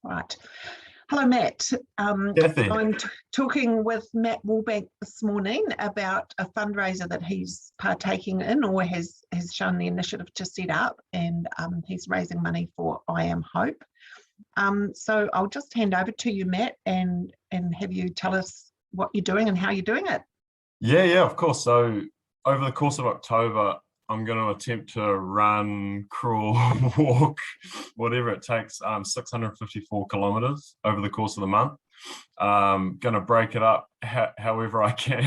Right. Hello, Matt. Kathy. I'm talking with Matt Woolbank this morning about a fundraiser that he's partaking in or has shown the initiative to set up, and he's raising money for I Am Hope. So I'll just hand over to you, Matt, and have you tell us what you're doing and how you're doing it. Yeah, of course. So over the course of October, I'm going to attempt to run, crawl, walk, whatever it takes, 654 kilometers over the course of the month. Going to break it up however I can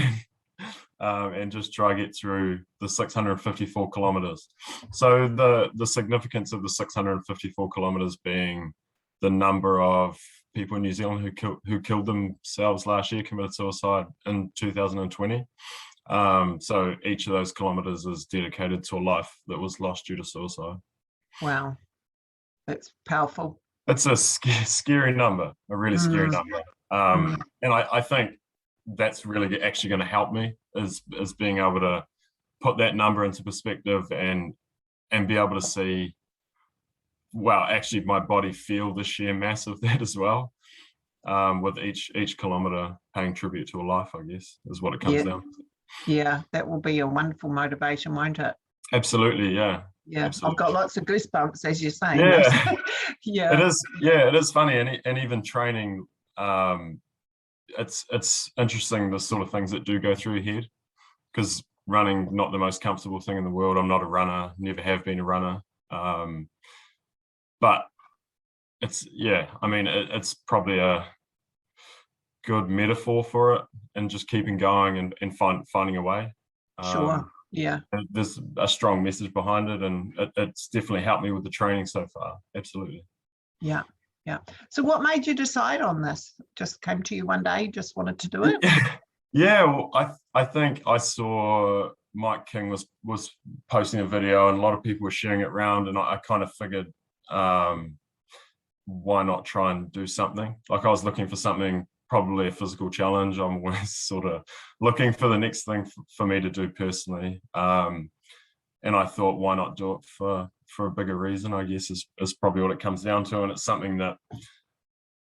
and just try to get through the 654 kilometers. So the significance of the 654 kilometers being the number of people in New Zealand who killed themselves last year, committed suicide in 2020. So each of those kilometers is dedicated to a life that was lost due to suicide. Wow, that's powerful. It's a scary number, a really scary number. And I think that's really actually going to help me is being able to put that number into perspective and be able to see, well, actually my body feel the sheer mass of that as well. With each kilometer paying tribute to a life, I guess, is what it comes down to. Yeah, that will be a wonderful motivation, won't it? Absolutely, yeah. Yeah, absolutely. I've got lots of goosebumps as you're saying. Yeah, yeah. It is. Yeah, it is funny, and even training, it's interesting the sort of things that do go through your head, because running not the most comfortable thing in the world. I'm not a runner, never have been a runner, but it's I mean, it's probably a good metaphor for it, and just keeping going and finding a way. Sure. Yeah. There's a strong message behind it, and it's definitely helped me with the training so far. Absolutely. Yeah. So what made you decide on this? Just came to you one day, just wanted to do it? Yeah, well, I think I saw Mike King was posting a video, and a lot of people were sharing it around, and I kind of figured, why not try and do something? Like, I was looking for something, probably a physical challenge. I'm always sort of looking for the next thing for me to do personally. And I thought, why not do it for a bigger reason, I guess, is probably what it comes down to. And it's something that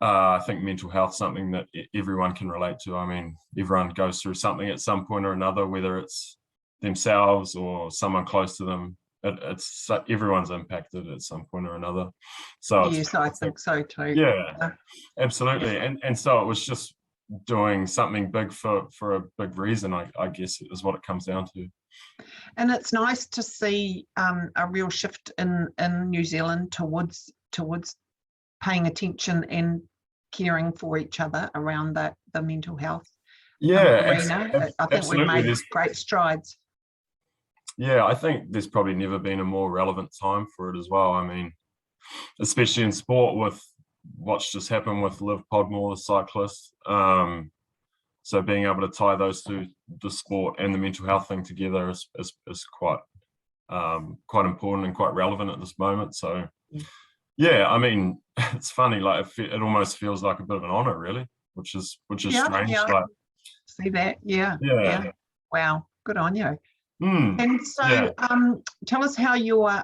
I think mental health, something that everyone can relate to. I mean, everyone goes through something at some point or another, whether it's themselves or someone close to them. It's everyone's impacted at some point or another. So yes, I think so too. Yeah, absolutely. And so it was just doing something big for a big reason, I guess, is what it comes down to. And it's nice to see a real shift in New Zealand towards paying attention and caring for each other around the mental health arena. I think we've made great strides. Yeah, I think there's probably never been a more relevant time for it as well. I mean, especially in sport with what's just happened with Liv Podmore, the cyclist. So being able to tie those two, the sport and the mental health thing together is quite important and quite relevant at this moment. So yeah, I mean, it's funny, like it almost feels like a bit of an honor, really, which is strange. Yeah. Like, see that? Yeah. Wow, good on you. And so tell us how you're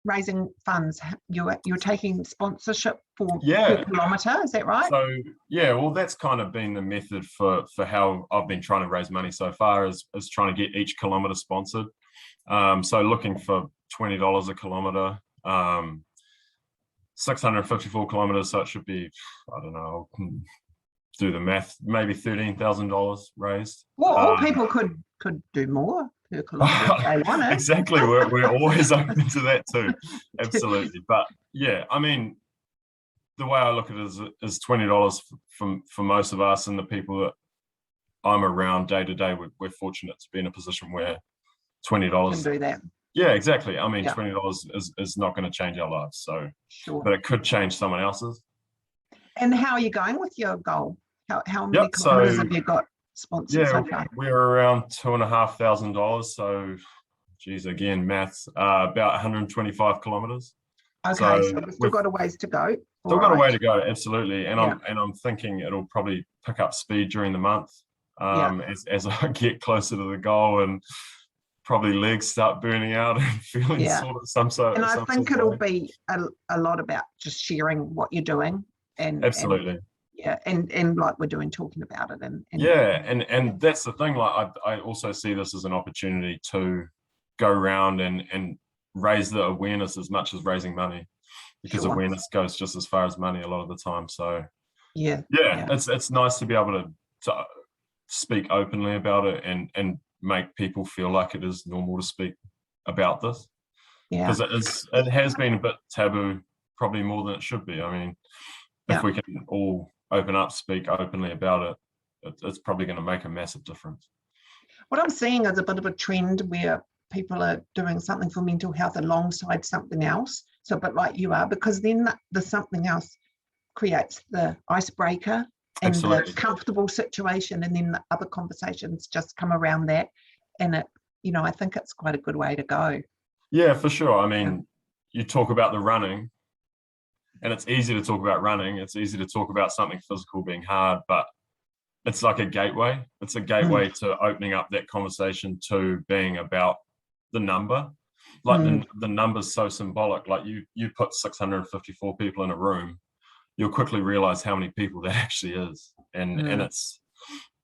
raising funds. You're taking sponsorship for per kilometre, is that right? So well, that's kind of been the method for how I've been trying to raise money so far, is trying to get each kilometre sponsored. So looking for $20 a kilometre, 654 kilometres, so it should be, I don't know, do the math, maybe $13,000 raised. Well, people could do more per kilometre if they want it. Exactly, we're always open to that too. Absolutely. But yeah, I mean, the way I look at it is $20 for most of us, and the people that I'm around day to day, we're fortunate to be in a position where $20 can do that. Yeah, exactly. I mean, $20 is not going to change our lives, so but it could change someone else's. And how are you going with your goal? How many kilometres have you got sponsored so far? We're around $2,500. So, geez, again, maths. About 125 kilometres. Okay, so we've still got a ways to go. Still got a way to go, absolutely. And I'm thinking it'll probably pick up speed during the month as I get closer to the goal, and probably legs start burning out and feeling some sort of. And I think it'll be a lot about just sharing what you're doing Absolutely. Yeah, and like we're doing, talking about it, and yeah, and that's the thing. Like I also see this as an opportunity to go around and raise the awareness as much as raising money, because sure. awareness goes just as far as money a lot of the time. So yeah, it's nice to be able to speak openly about it and make people feel like it is normal to speak about this, yeah, because it has been a bit taboo, probably more than it should be. I mean, yeah. if we can all open up, speak openly about it's probably going to make a massive difference. What I'm seeing is a bit of a trend where people are doing something for mental health alongside something else. So a bit like you are, because then the something else creates the icebreaker and Absolutely. the comfortable situation, and then the other conversations just come around that. And it, I think it's quite a good way to go. Yeah, for sure. I mean, you talk about the running, and it's easy to talk about running. It's easy to talk about something physical being hard, but it's like a gateway. It's a gateway to opening up that conversation to being about the number. Like the number's so symbolic. Like you put 654 people in a room, you'll quickly realize how many people that actually is. And it's,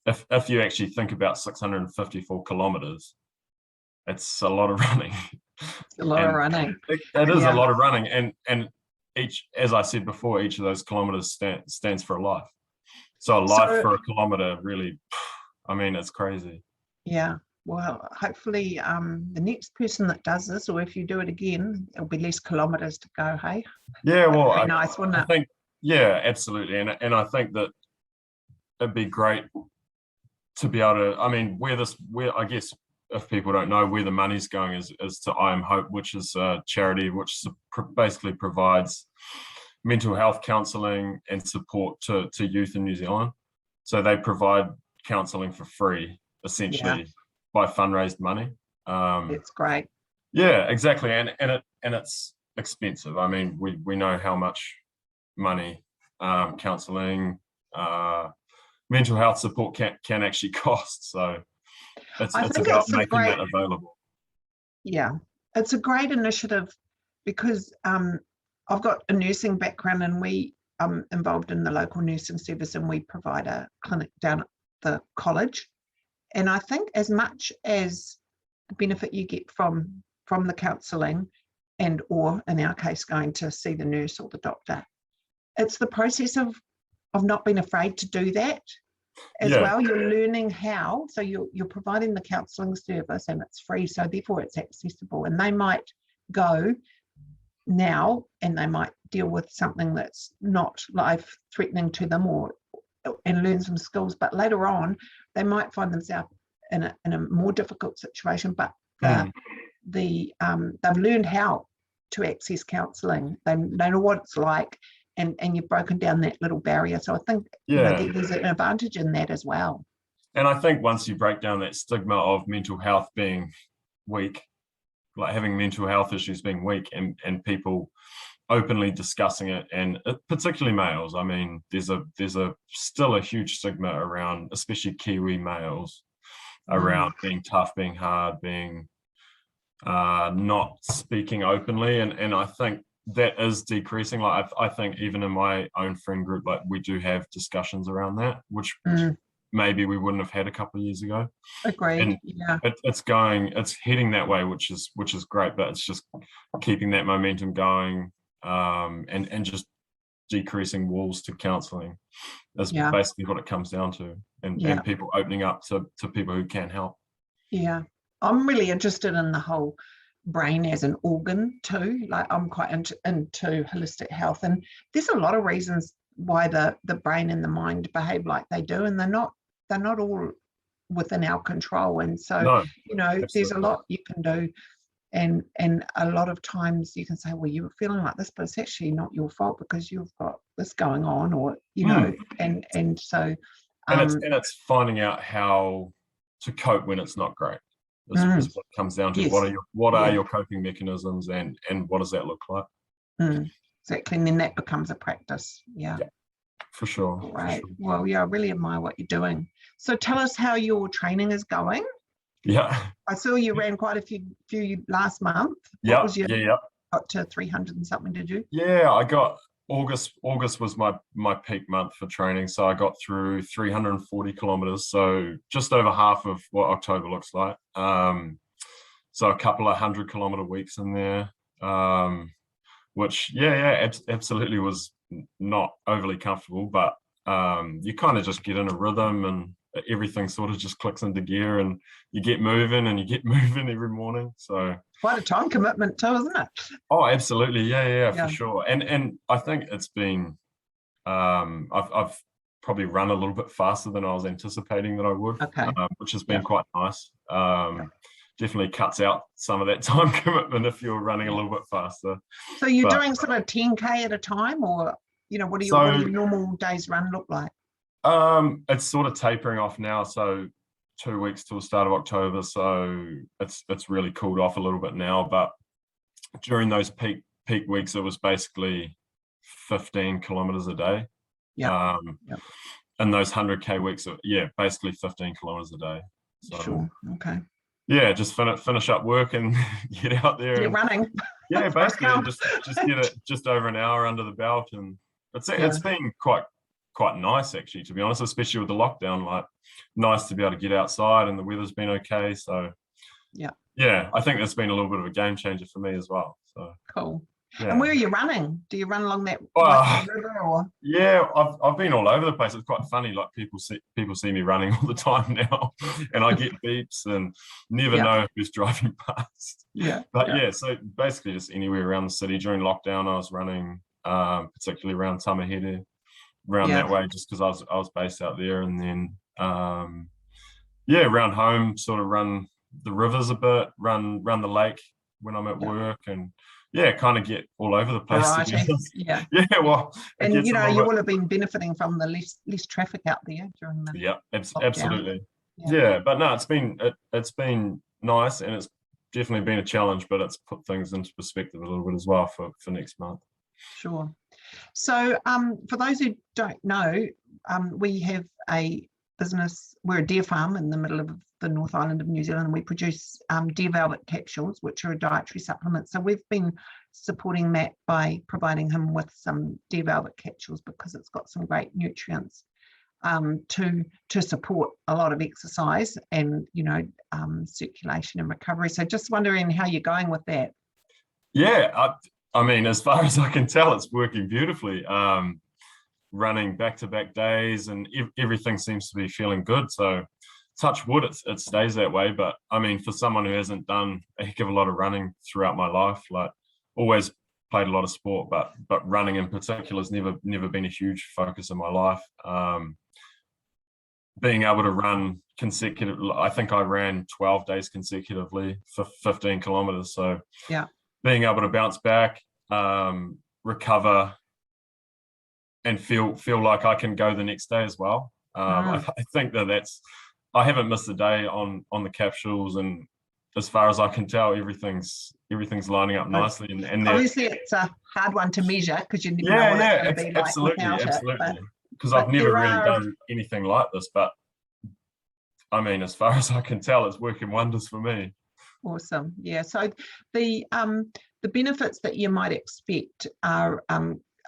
if you actually think about 654 kilometers, it's a lot of running. It's a lot of running. It is a lot of running. And each, as I said before, each of those kilometers stands for a life. So a life for a kilometer, really, I mean, it's crazy. Yeah. Well, hopefully the next person that does this, or if you do it again, there'll be less kilometers to go, hey? Yeah, well, That'd be nice, wouldn't it? I think, yeah, absolutely. And I think that it'd be great to be able to, I mean, where I guess, if people don't know, where the money's going is to I Am Hope, which is a charity which basically provides mental health counselling and support to youth in New Zealand. So they provide counselling for free, essentially, by fundraised money. It's great. Yeah, exactly, and it's expensive. I mean, we know how much money counselling, mental health support can actually cost. So it's about making that available. Yeah, it's a great initiative, because I've got a nursing background, and we involved in the local nursing service, and we provide a clinic down at the college. And I think as much as the benefit you get from the counselling, and or in our case going to see the nurse or the doctor, it's the process of not being afraid to do that as well. You're learning how, so you're providing the counselling service, and it's free, so therefore it's accessible. And they might go now and they might deal with something that's not life threatening to them, and learn some skills, but later on they might find themselves in a more difficult situation, but they've learned how to access counselling. They know what it's like, and you've broken down that little barrier. So I think there's an advantage in that as well. And I think once you break down that stigma of mental health being weak, like having mental health issues being weak, and people openly discussing it, and particularly males. I mean, there's still a huge stigma around, especially Kiwi males, around being tough, being hard, being not speaking openly, and I think that is decreasing. Like I think even in my own friend group, like we do have discussions around that, which maybe we wouldn't have had a couple of years ago. Agreed. And it's heading that way, which is great, but it's just keeping that momentum going, and just decreasing walls to counselling is basically what it comes down to, and people opening up to people who can help. Yeah, I'm really interested in the whole brain as an organ too. Like I'm quite into holistic health, and there's a lot of reasons why the brain and the mind behave like they do, and they're not all within our control. And so there's a lot you can do, and a lot of times you can say, well, you were feeling like this, but it's actually not your fault because you've got this going on, or and so it's finding out how to cope when it's not great. Is what it comes down to. What are your coping mechanisms, and what does that look like? Exactly, and then that becomes a practice. Yeah, for sure. Right. Well, I really admire what you're doing. So tell us how your training is going. Yeah, I saw you ran quite a few last month. Got to 300 and something, did you? Yeah, I got August was my peak month for training, so I got through 340 kilometers, so just over half of what October looks like. So a couple of 100-kilometer weeks in there, which absolutely was not overly comfortable, but you kind of just get in a rhythm and everything sort of just clicks into gear, and you get moving every morning. So quite a time commitment too, isn't it? Oh, absolutely. Yeah, for sure. And I think it's been, I've probably run a little bit faster than I was anticipating that I would, Okay. Which has been quite nice. Definitely cuts out some of that time commitment if you're running a little bit faster. So you're doing sort of 10K at a time, or, what do your normal days run look like? It's sort of tapering off now. So 2 weeks till the start of October. So it's really cooled off a little bit now, but during those peak weeks, it was basically 15 kilometers a day. And those 100K weeks, basically 15 kilometers a day. So, sure. Okay. Yeah, just finish up work and get out there. Get running. Yeah, basically just get it just over an hour under the belt, and it's been quite nice actually, to be honest, especially with the lockdown. Like, nice to be able to get outside, and the weather's been okay. So I think that's been a little bit of a game changer for me as well. So cool. Yeah. And where are you running? Do you run along that river or? Yeah, I've been all over the place. It's quite funny. Like, people see me running all the time now, and I get beeps and never know who's driving past. But so basically just anywhere around the city. During lockdown, I was running, particularly around Tamahede, around that way, just because I was based out there, and then around home, sort of run the rivers a bit, run the lake when I'm at work, and kind of get all over the place. Well, and you will have been benefiting from the less traffic out there during the absolutely. But no, it's been nice, and it's definitely been a challenge, but it's put things into perspective a little bit as well for next month. Sure. So for those who don't know, we have a business. We're a deer farm in the middle of the North Island of New Zealand, and we produce deer velvet capsules, which are a dietary supplement. So we've been supporting Matt by providing him with some deer velvet capsules, because it's got some great nutrients to support a lot of exercise and circulation and recovery. So just wondering how you're going with that. I mean, as far as I can tell, it's working beautifully. Running back-to-back days, and everything seems to be feeling good. So touch wood, it stays that way. But I mean, for someone who hasn't done a heck of a lot of running throughout my life, like, always played a lot of sport, but running in particular has never been a huge focus in my life. Being able to run consecutively, I think I ran 12 days consecutively for 15 kilometers. So being able to bounce back, recover, and feel like I can go the next day as well. I think I haven't missed a day on the capsules, and as far as I can tell, everything's lining up nicely. And obviously it's a hard one to measure, because you never know what it's going to be absolutely, like absolutely. Because I've never really done anything like this, but I mean, as far as I can tell, it's working wonders for me. Awesome. Yeah. So the benefits that you might expect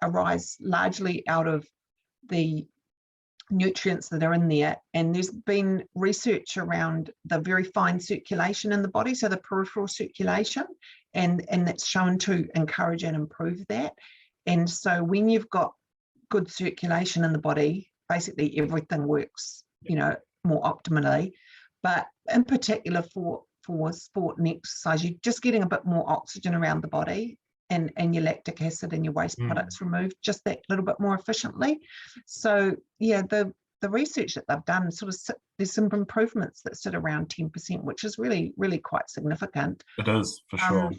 arise largely out of the nutrients that are in there, and there's been research around the very fine circulation in the body, so the peripheral circulation, and that's shown to encourage and improve that. And so when you've got good circulation in the body, basically everything works more optimally. But in particular for sport and exercise, you're just getting a bit more oxygen around the body, and your lactic acid and your waste products removed just that little bit more efficiently. So the research that they've done there's some improvements that sit around 10%, which is really, really quite significant. It is, for sure.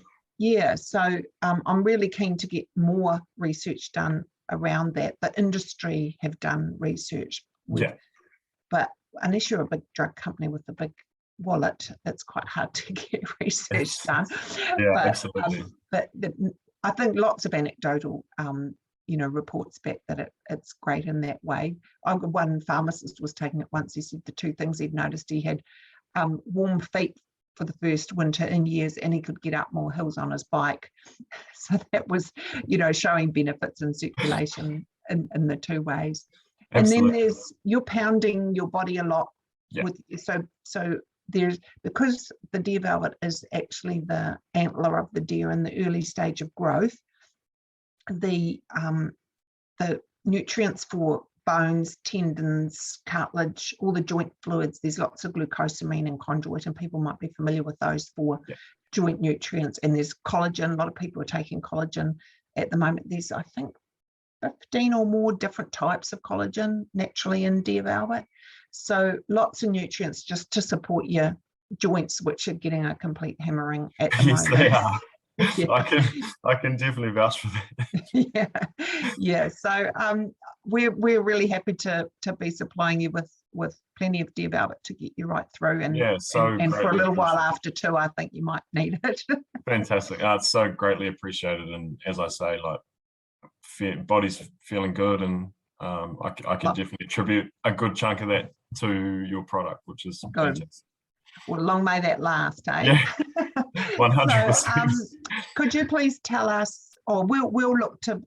So I'm really keen to get more research done around that. The industry have done research but unless you're a big drug company with a big wallet, it's quite hard to get research done. Absolutely. But I think lots of anecdotal reports back that it's great in that way. One pharmacist was taking it once. He said the two things he'd noticed: he had warm feet for the first winter in years, and he could get up more hills on his bike. So that was, showing benefits in circulation in the two ways. Absolutely. And then you're pounding your body a lot with, so there's, because the deer velvet is actually the antler of the deer in the early stage of growth, the nutrients for bones, tendons, cartilage, all the joint fluids, there's lots of glucosamine and chondroit, and people might be familiar with those for joint nutrients. And there's collagen. A lot of people are taking collagen at the moment. There's, I think, 15 or more different types of collagen naturally in deer velvet. So lots of nutrients just to support your joints, which are getting a complete hammering at the Yes, moment. they are. Yeah. I can definitely vouch for that. Yeah. So we're really happy to be supplying you with plenty of deer velvet to get you right through, and and for a little while after too, I think you might need it. Fantastic. It's so greatly appreciated, and as I say, like, body's feeling good, and I can definitely attribute a good chunk of that to your product, which is fantastic. Well, long may that last, eh? Yeah, 100%. So, could you please tell us, or we'll look to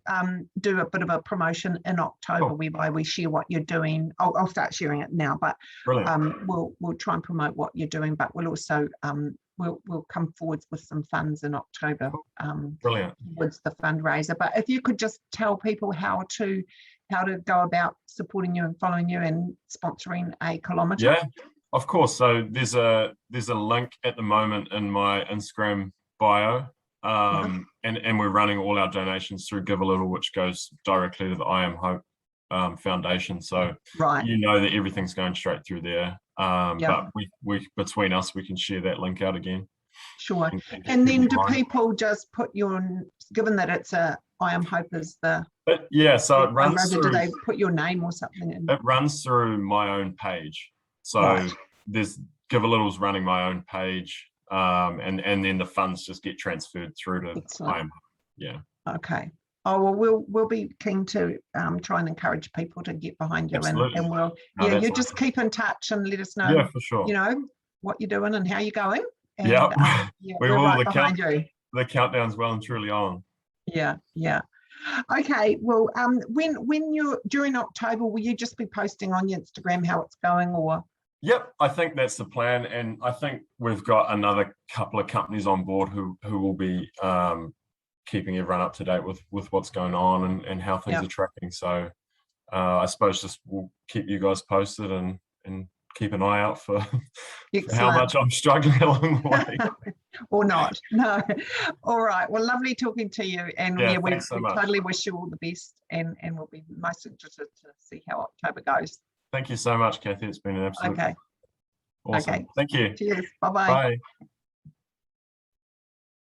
do a bit of a promotion in October, whereby we share what you're doing. I'll start sharing it now, but we'll try and promote what you're doing, but we'll also we'll come forwards with some funds in October towards the fundraiser. But if you could just tell people how to go about supporting you and following you and sponsoring a kilometre. Yeah, of course. So there's a link at the moment in my Instagram bio, and we're running all our donations through Give a Little, which goes directly to the I Am Hope Foundation. So that everything's going straight through there. But we between us, we can share that link out again. Sure. And then do people just put given that it's I Am Hope is the so it runs through. Do they put your name or something in? It runs through my own page. So there's Give a Little's running my own page, and then the funds just get transferred through to I Am Hope. Yeah. Okay. Oh, well, we'll be keen to try and encourage people to get behind you. Absolutely. And we'll you just keep in touch and let us know. Yeah, for sure. What you're doing and how you're going. And, we will. Right behind you. The countdown's well and truly on. Yeah. Okay. Well, when you're during October, will you just be posting on your Instagram how it's going, or? Yep, I think that's the plan, and I think we've got another couple of companies on board who will be keeping everyone up to date with what's going on and how things are tracking. So I suppose just we'll keep you guys posted and keep an eye out for how much I'm struggling along the way. Or not. No. All right. Well, lovely talking to you. And we totally wish you all the best, and we'll be most interested to see how October goes. Thank you so much, Kathy. It's been an absolute awesome. Okay. Thank you. Cheers. Bye-bye. Bye.